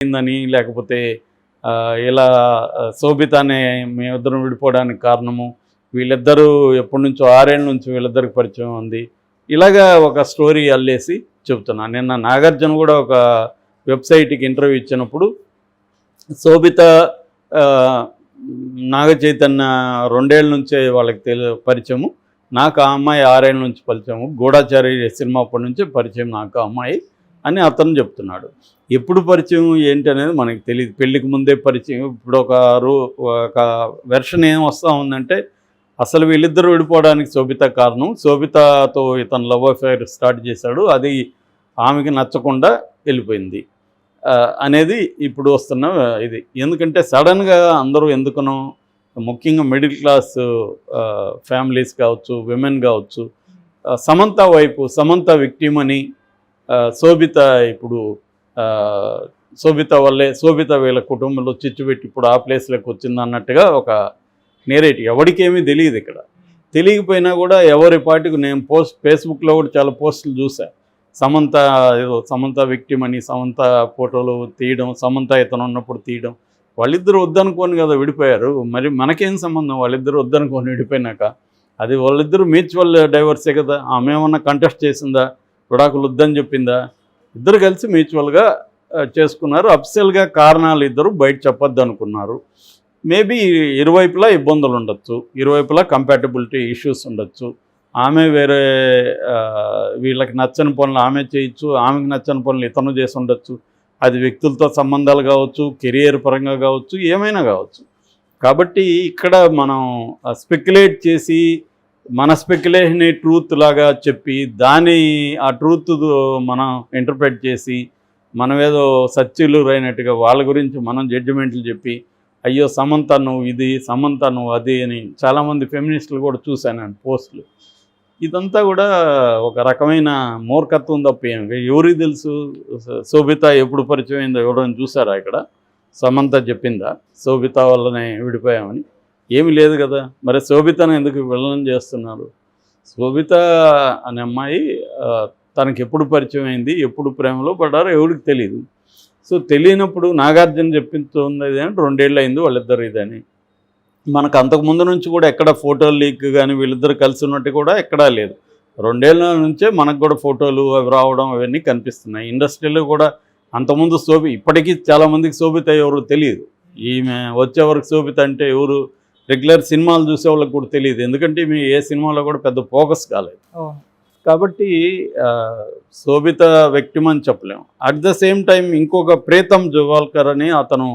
అయిందని లేకపోతే ఇలా శోభిత అనే మేమిద్దరం విడిపోవడానికి కారణము వీళ్ళిద్దరూ ఎప్పటి నుంచో 6 ఏళ్ళ నుంచి వీళ్ళిద్దరికి పరిచయం ఉంది. ఇలాగా ఒక స్టోరీ అల్లేసి చెబుతున్నాను. నిన్న నాగార్జున కూడా ఒక వెబ్సైట్కి ఇంటర్వ్యూ ఇచ్చినప్పుడు శోభిత నాగ చైతన్య 2 ఏళ్ళ నుంచే వాళ్ళకి పరిచయము, నాకు ఆ అమ్మాయి 6 ఏళ్ళ నుంచి పరిచయము, గూఢాచారి సినిమా అప్పటి నుంచే పరిచయం నాకు ఆ అమ్మాయి అని అతను చెప్తున్నాడు. ఎప్పుడు పరిచయం ఏంటి అనేది మనకి తెలియదు. పెళ్ళికి ముందే పరిచయం. ఇప్పుడు ఒక వెర్షన్ ఏం వస్తూ ఉందంటే అసలు వీళ్ళిద్దరూ విడిపోవడానికి శోభిత కారణం. శోభితతో ఇతను లవ్ అఫైర్ స్టార్ట్ చేశాడు, అది ఆమెకి నచ్చకుండా వెళ్ళిపోయింది అనేది ఇప్పుడు వస్తున్న ఇది. ఎందుకంటే సడన్గా అందరూ ఎందుకనో ముఖ్యంగా మిడిల్ క్లాస్ ఫ్యామిలీస్ కావచ్చు, విమెన్ కావచ్చు, సమంత వైపు సమంత విక్టిమ్ అని శోభిత ఇప్పుడు శోభిత వల్లే శోభిత వీళ్ళ కుటుంబంలో చిచ్చుపెట్టి ఇప్పుడు ఆ ప్లేస్లోకి వచ్చింది అన్నట్టుగా ఒక నేరేటివ్. ఎవరికేమీ తెలియదు. ఇక్కడ తెలియకపోయినా కూడా ఎవరి పాటికి నేను ఫేస్బుక్లో కూడా చాలా పోస్టులు చూశాను. సమంత విక్టిమ్ అని సమంత ఫోటోలు తీయడం, సమంత ఇతను ఉన్నప్పుడు తీయడం. వాళ్ళిద్దరూ వద్దనుకోని కదా విడిపోయారు. మరి మనకేం సంబంధం? వాళ్ళిద్దరూ వద్దనుకోని విడిపోయినాక అది వాళ్ళిద్దరూ మ్యూచువల్ డైవర్సే కదా. ఆమె ఏమన్నా కంటెస్ట్ చేసిందా, విడాకులు వద్దని చెప్పిందా? ఇద్దరు కలిసి మ్యూచువల్గా చేసుకున్నారు. అఫిషియల్గా కారణాలు ఇద్దరు బయట చెప్పొద్దు అనుకున్నారు. మేబీ ఇరువైపులా ఇబ్బందులు ఉండొచ్చు, ఇరువైపులా కంపాటబిలిటీ ఇష్యూస్ ఉండొచ్చు. ఆమె వేరే వీళ్ళకి నచ్చని పనులు ఆమె చేయొచ్చు, ఆమెకు నచ్చని పనులు ఇతను చేసి ఉండొచ్చు. అది వ్యక్తులతో సంబంధాలు కావచ్చు, కెరియర్ పరంగా కావచ్చు, ఏమైనా కావచ్చు. కాబట్టి ఇక్కడ మనం స్పెక్యులేట్ చేసి మన స్పెక్యులేషన్ ట్రూత్ లాగా చెప్పి ఆ ట్రూత్ మనం ఇంటర్ప్రెట్ చేసి మనం ఏదో సత్యులు అయినట్టుగా వాళ్ళ గురించి మనం జడ్జిమెంట్లు చెప్పి అయ్యో సమంత నువ్వు ఇది, సమంత నువ్వు అది అని చాలామంది ఫెమినిస్టులు కూడా చూశాను పోస్టులు. ఇదంతా కూడా ఒక రకమైన మూర్ఖత్వం తప్ప ఎవరికి తెలుసు? శోభిత ఎప్పుడు పరిచయం అయిందో ఎవరైనా చూసారా? ఇక్కడ సమంత చెప్పిందా శోభిత వల్లనే విడిపోయామని? ఏమీ లేదు కదా. మరి శోభితను ఎందుకు విలనం చేస్తున్నారు? శోభిత అనే అమ్మాయి తనకి ఎప్పుడు పరిచయం అయింది, ఎప్పుడు ప్రేమలో పడ్డారో ఎవరికి తెలియదు. సో తెలియనప్పుడు నాగార్జున చెప్పింది అంటే 2 ఏళ్ళు అయింది వాళ్ళిద్దరు ఇదని. మనకు అంతకుముందు నుంచి కూడా ఎక్కడ ఫోటోలు లీక్ కానీ వీళ్ళిద్దరు కలిసి ఉన్నట్టు కూడా ఎక్కడా లేదు. 2 ఏళ్ళ నుంచే మనకు కూడా ఫోటోలు అవి రావడం అవన్నీ కనిపిస్తున్నాయి. ఇండస్ట్రీలో కూడా అంతకుముందు ఇప్పటికీ చాలామందికి శోభిత ఎవరు తెలియదు. ఈమె వచ్చేవరకు శోభిత అంటే ఎవరు రెగ్యులర్ సినిమాలు చూసే వాళ్ళకి కూడా తెలియదు. ఎందుకంటే మీ ఏ సినిమాలో కూడా పెద్ద ఫోకస్ కాలేదు. కాబట్టి శోభిత విక్టిమ్ అని చెప్పలేము. అట్ ద సేమ్ టైం ఇంకొక ప్రీతం జవాల్కర్ అని అతను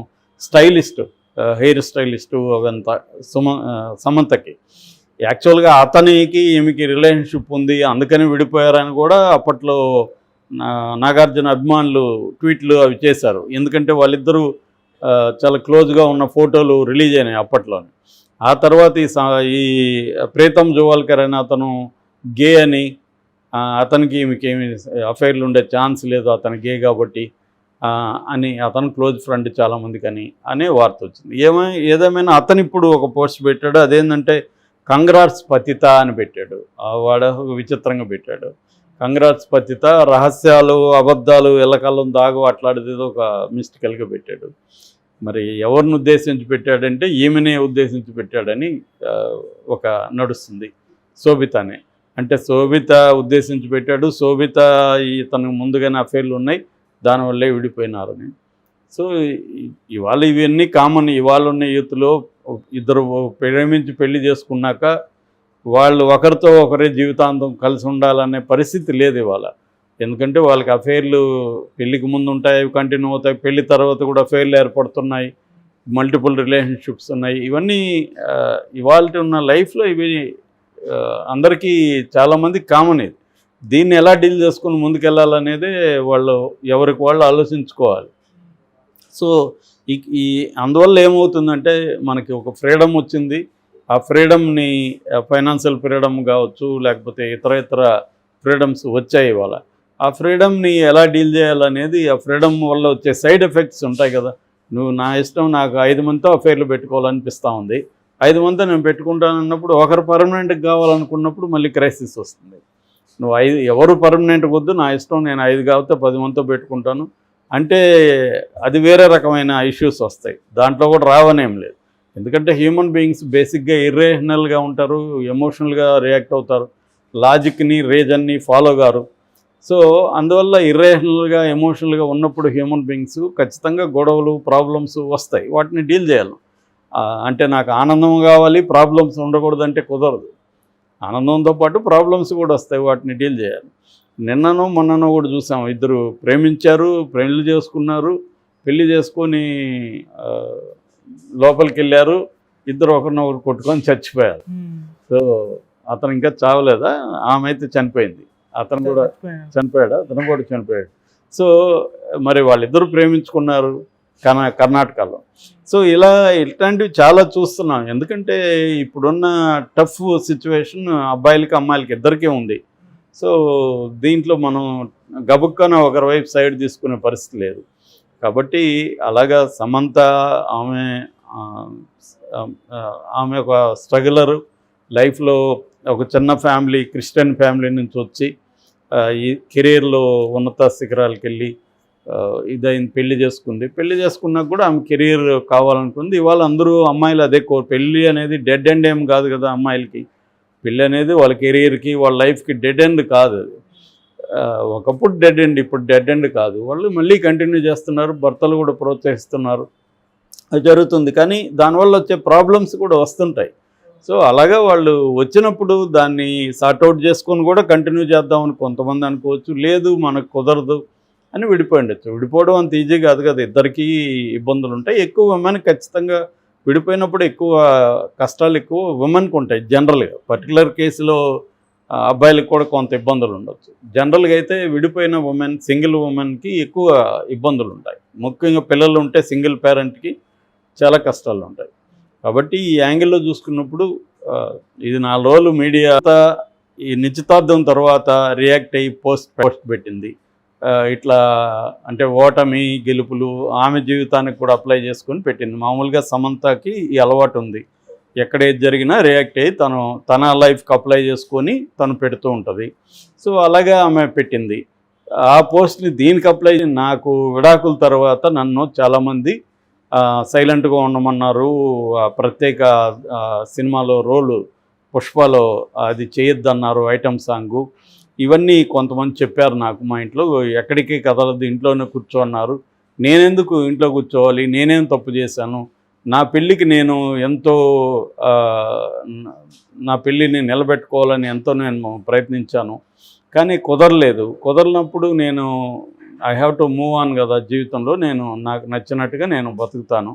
స్టైలిస్ట్, హెయిర్ స్టైలిస్టు అవంతా సమంతకి. యాక్చువల్గా అతనికి ఈమెకి రిలేషన్షిప్ ఉంది, అందుకని విడిపోయారని కూడా అప్పట్లో నాగార్జున అభిమానులు ట్వీట్లు అవి చేశారు. ఎందుకంటే వాళ్ళిద్దరూ చాలా క్లోజ్గా ఉన్న ఫోటోలు రిలీజ్ అయినాయి అప్పట్లోనే. ఆ తర్వాత ఈ ప్రీతం జవాల్కర్ అని అతను గే అని, అతనికి ఈమెకేమి అఫైర్లు ఉండే ఛాన్స్ లేదు, అతను గే కాబట్టి అని అతను క్లోజ్ ఫ్రెండ్ చాలామందికి అనే వార్త వచ్చింది. ఏదేమైనా అతను ఇప్పుడు ఒక పోస్ట్ పెట్టాడు. అదేంటంటే కంగ్రాట్స్ పతిత అని పెట్టాడు. వాడు విచిత్రంగా పెట్టాడు. కంగ్రాట్స్ పతిత, రహస్యాలు అబద్ధాలు ఎల్లకాలం దాగు అట్లాడేదో ఒక మిస్టికల్గా పెట్టాడు. మరి ఎవరిని ఉద్దేశించి పెట్టాడంటే ఈమెనే ఉద్దేశించి పెట్టాడని ఒక నడుస్తుంది. శోభితనే అంటే శోభిత ఉద్దేశించి పెట్టాడు. శోభిత తనకు ముందుగానే అఫైర్లు ఉన్నాయి, దానివల్లే విడిపోయినారని. సో ఇవాళ ఇవన్నీ కామన్. ఇవాళ ఉన్న యూత్లో ఇద్దరు ప్రేమించి పెళ్లి చేసుకున్నాక వాళ్ళు ఒకరితో ఒకరే జీవితాంతం కలిసి ఉండాలనే పరిస్థితి లేదు ఇవాళ. ఎందుకంటే వాళ్ళకి అఫైర్లు పెళ్ళికి ముందు ఉంటాయి, అవి కంటిన్యూ అవుతాయి, పెళ్లి తర్వాత కూడా అఫైర్లు ఏర్పడుతున్నాయి, మల్టిపుల్ రిలేషన్షిప్స్ ఉన్నాయి. ఇవన్నీ ఇవాళ ఉన్న లైఫ్లో ఇవి అందరికీ చాలామంది కామన్. ఇది దీన్ని ఎలా డీల్ చేసుకుని ముందుకెళ్ళాలనేదే ఎవరికి వాళ్ళు ఆలోచించుకోవాలి. సో అందువల్ల ఏమవుతుందంటే మనకి ఒక ఫ్రీడమ్ వచ్చింది. ఆ ఫ్రీడమ్ని ఫైనాన్షియల్ ఫ్రీడమ్ కావచ్చు, లేకపోతే ఇతర ఫ్రీడమ్స్ వచ్చాయి ఇవాళ. ఆ ఫ్రీడమ్ని ఎలా డీల్ చేయాలనేది, ఆ ఫ్రీడమ్ వల్ల వచ్చే సైడ్ ఎఫెక్ట్స్ ఉంటాయి కదా. నువ్వు నా ఇష్టం, నాకు 5 మందితో అఫైర్లు పెట్టుకోవాలనిపిస్తూ ఉంది, 5 మందితో నేను పెట్టుకుంటానన్నప్పుడు ఒకరు పర్మనెంట్గా కావాలనుకున్నప్పుడు మళ్ళీ క్రైసిస్ వస్తుంది. నువ్వు ఎవరు పర్మనెంట్గా వద్దు, నా ఇష్టం, నేను 5 కాకపోతే 10 మందితో పెట్టుకుంటాను, అంటే అది వేరే రకమైన ఇష్యూస్ వస్తాయి. దాంట్లో కూడా రావనేం లేదు. ఎందుకంటే హ్యూమన్ బీయింగ్స్ బేసిక్గా ఇర్రేషనల్గా ఉంటారు, ఎమోషనల్గా రియాక్ట్ అవుతారు, లాజిక్ని రీజన్ని ఫాలో గారు. సో అందువల్ల ఇర్రేషనల్గా ఎమోషనల్గా ఉన్నప్పుడు హ్యూమన్ బీయింగ్స్ ఖచ్చితంగా గొడవలు ప్రాబ్లమ్స్ వస్తాయి. వాటిని డీల్ చేయాలి. అంటే నాకు ఆనందం కావాలి, ప్రాబ్లమ్స్ ఉండకూడదంటే కుదరదు. ఆనందంతో పాటు ప్రాబ్లమ్స్ కూడా వస్తాయి, వాటిని డీల్ చేయాలి. నిన్ననో మొన్ననో కూడా చూసాం, ఇద్దరు ప్రేమించారు, పెళ్లి చేసుకున్నారు, పెళ్లి చేసుకొని లోపలికి వెళ్ళారు, ఇద్దరు ఒకరినొకరు కొట్టుకొని చచ్చిపోయారు. సో అతను ఇంకా చావలేదా, ఆమె అయితే చనిపోయింది, అతను కూడా చనిపోయాడు, అతను కూడా చనిపోయాడు. సో మరి వాళ్ళిద్దరూ ప్రేమించుకున్నారు కర్ణాటకలో. సో ఇట్లాంటివి చాలా చూస్తున్నాం. ఎందుకంటే ఇప్పుడున్న టఫ్ సిచ్యువేషన్ అబ్బాయిలకి అమ్మాయిలకి ఇద్దరికీ ఉంది. సో దీంట్లో మనం గబుక్కన ఒకరి వైపు సైడ్ తీసుకునే పరిస్థితి లేదు. కాబట్టి అలాగా సమంత ఆమె ఒక స్ట్రగులరు, లైఫ్లో ఒక చిన్న ఫ్యామిలీ, క్రిస్టియన్ ఫ్యామిలీ నుంచి వచ్చి ఈ కెరీర్లో ఉన్నత శిఖరాలకు వెళ్ళి ఇదైంది, పెళ్లి చేసుకుంది. పెళ్లి చేసుకున్నాక కూడా ఆమె కెరీర్ కావాలనుకుంది. ఇవాళ అందరూ అమ్మాయిలు అదే పెళ్ళి అనేది డెడ్ ఎండ్ ఏం కాదు కదా అమ్మాయిలకి. పెళ్ళి అనేది వాళ్ళ కెరీర్కి, వాళ్ళ లైఫ్కి డెడ్ ఎండ్ కాదు. అది ఒకప్పుడు డెడ్ ఎండ్, ఇప్పుడు డెడ్ ఎండ్ కాదు. వాళ్ళు మళ్ళీ కంటిన్యూ చేస్తున్నారు, భర్తలు కూడా ప్రోత్సహిస్తున్నారు, అది జరుగుతుంది. కానీ దానివల్ల వచ్చే ప్రాబ్లమ్స్ కూడా వస్తుంటాయి. సో అలాగా వాళ్ళు వచ్చినప్పుడు దాన్ని సార్ట్అవుట్ చేసుకొని కూడా కంటిన్యూ చేద్దామని కొంతమంది అనుకోవచ్చు, లేదు మనకు కుదరదు అని విడిపోయి ఉండొచ్చు. విడిపోవడం అంత ఈజీ కాదు కదా, ఇద్దరికీ ఇబ్బందులు ఉంటాయి. ఎక్కువ ఉమెన్ ఖచ్చితంగా విడిపోయినప్పుడు ఎక్కువ కష్టాలు ఎక్కువ ఉమెన్కి ఉంటాయి జనరల్గా. పర్టికులర్ కేసులో అబ్బాయిలకు కూడా కొంత ఇబ్బందులు ఉండొచ్చు. జనరల్గా అయితే విడిపోయిన ఉమెన్, సింగిల్ ఉమెన్కి ఎక్కువ ఇబ్బందులు ఉంటాయి. ముఖ్యంగా పిల్లలు ఉంటే సింగిల్ పేరెంట్కి చాలా కష్టాలు ఉంటాయి. కాబట్టి ఈ యాంగిల్లో చూసుకున్నప్పుడు ఇది 4 రోజులు మీడియా ఈ నిశ్చితార్థం తర్వాత రియాక్ట్ అయ్యి పోస్ట్ పెట్టింది. ఇట్లా అంటే ఓటమి గెలుపులు ఆమె జీవితానికి కూడా అప్లై చేసుకొని పెట్టింది. మామూలుగా సమంతకి ఈ అలవాటు ఉంది, ఎక్కడ ఏది జరిగినా రియాక్ట్ అయ్యి తన లైఫ్కి అప్లై చేసుకొని తను పెడుతూ ఉంటుంది. సో అలాగా ఆమె పెట్టింది ఆ పోస్ట్ని. దీనికి అప్లై నాకు విడాకుల తర్వాత నన్ను చాలామంది సైలెంట్గా ఉండమన్నారు, ప్రత్యేక సినిమాలో రోలు పుష్పలో అది చేయొద్దన్నారు, ఐటమ్ సాంగు, ఇవన్నీ కొంతమంది చెప్పారు నాకు. మా ఇంట్లో ఎక్కడికి కదలదు, ఇంట్లోనే కూర్చోన్నారు. నేనెందుకు ఇంట్లో కూర్చోవాలి, నేనేం తప్పు చేశాను, నా పెళ్ళికి నేను ఎంతో నా పెళ్ళిని నిలబెట్టుకోవాలని ఎంతో నేను ప్రయత్నించాను, కానీ కుదరలేదు. కుదరనప్పుడు నేను I have to move on కదా జీవితంలో, నేను నాకు నచ్చినట్టుగా నేను బతుకుతాను,